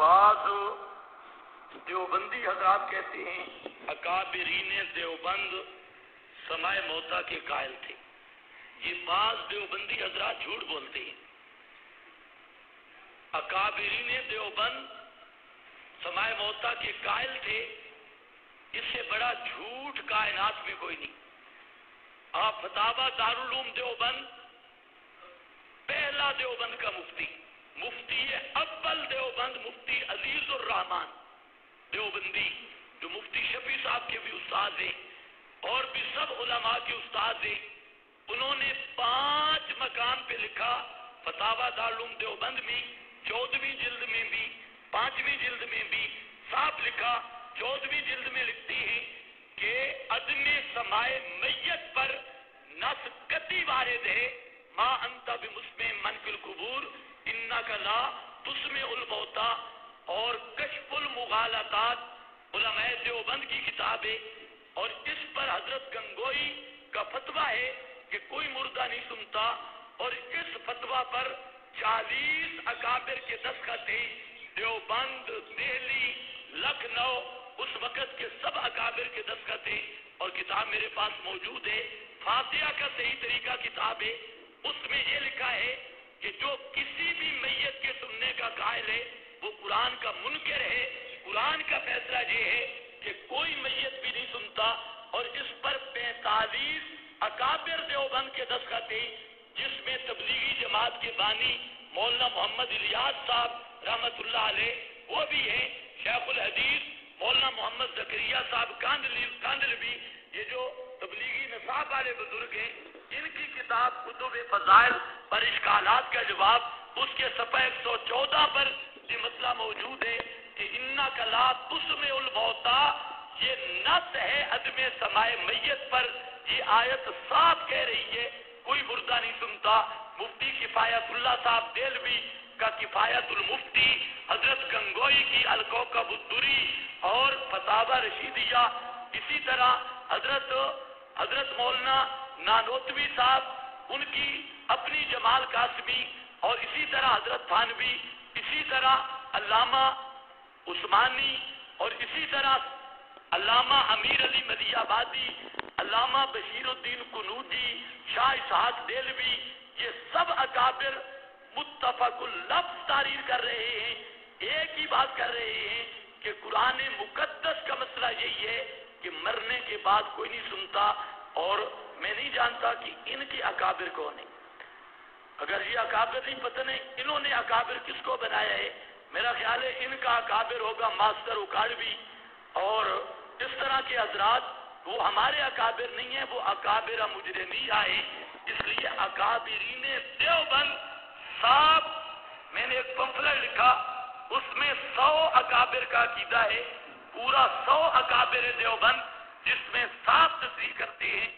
بعض دیوبندی حضرات کہتے ہیں اکابرین دیوبند سماع موتا کے قائل تھے. یہ بعض دیوبندی حضرات جھوٹ بولتے ہیں. اکابرین دیوبند سماع موتا کے قائل تھے، اس سے بڑا جھوٹ کائنات میں کوئی نہیں. آپ فتاوی دارالعلوم دیوبند، پہلا دیوبند کا مفتی اول دیوبند مفتی عزیز الرحمان دیوبندی، جو مفتی شفیع صاحب کے بھی استاد ہیں اور بھی سب علماء کے استاد ہیں، انہوں نے 5 مقام پہ لکھا فتاوی دارالعلوم دیوبند میں 14ویں جلد میں بھی 5ویں جلد میں بھی صاحب لکھا. 14ویں جلد میں لکھتی ہیں کہ عدم سماع میت پر نص قطعی وارد ہے، ما انت بمسمع من فی القبور انک لا تسمع الموتى، اور کشف المغالطات علماء دیوبند کی کتاب ہے، اور اس پر حضرت گنگوئی کا فتویٰ ہے کہ کوئی مردہ نہیں سنتا، اور اس فتویٰ پر 40 اکابر کے دستخط ہیں. دیوبند، دہلی، لکھنؤ، اس وقت کے سب اکابر کے دستخط ہیں، اور کتاب میرے پاس موجود ہے. فاتحہ کا صحیح طریقہ کتاب ہے، اس میں یہ لکھا ہے کہ جو کسی بھی میت کے سننے کا قائل ہے وہ قرآن کا منکر ہے. قرآن کا فیصلہ یہ ہے کہ کوئی میت بھی نہیں سنتا، اور اس پر 45 اکابر دیوبند کے دستخط ہیں، جس میں تبلیغی جماعت کے بانی مولانا محمد الیاس صاحب رحمت اللہ علیہ وہ بھی ہیں، شیخ الحدیث مولانا محمد زکریا صاحب کاندلوی، یہ جو تبلیغی نصاب والے بزرگ ہیں، ان کی کتاب کتب فضائل پر اشکالات کا جواب، اس کے صفحہ 114 پر یہ مسئلہ موجود ہے کہ انک لا تسمع الموتى، یہ نص ہے عدم سماع میت پر. یہ آیت صاف کہہ رہی ہے کوئی مردہ نہیں سنتا. مفتی کفایت اللہ صاحب دہلوی کا کفایت المفتی، حضرت گنگوئی کی الکوکب الدری اور فتاوی رشیدیہ، اسی طرح حضرت مولانا نانوتوی صاحب ان کی اپنی جمال قاسمی، اور اسی طرح حضرت تھانوی، اسی طرح علامہ عثمانی، اور اسی طرح علامہ امیر علی مدی آبادی، علامہ بشیر الدین قنوجی، شاہ اسحاق دہلوی، یہ سب اکابر متفق اللفظ تعریر کر رہے ہیں، ایک ہی بات کر رہے ہیں کہ قرآن مقدس کا مسئلہ یہی ہے کہ مرنے کے بعد کوئی نہیں سنتا. اور میں نہیں جانتا کہ ان کے اکابر کون ہیں. اگر یہ اکابر نہیں پتہ نہیں انہوں نے اکابر کس کو بنایا ہے. میرا خیال ہے ان کا اکابر ہوگا ماسٹر اکاڑوی اور اس طرح کے حضرات. وہ ہمارے اکابر نہیں ہیں، وہ اکابر مجرمی آئے. اس لیے اکابرین دیوبند صاحب، میں نے ایک پمفلٹ لکھا، اس میں 100 اکابر کا عقیدہ ہے، پورا 100 اکابر دیوبند، جس میں صاف تصریح کرتے ہیں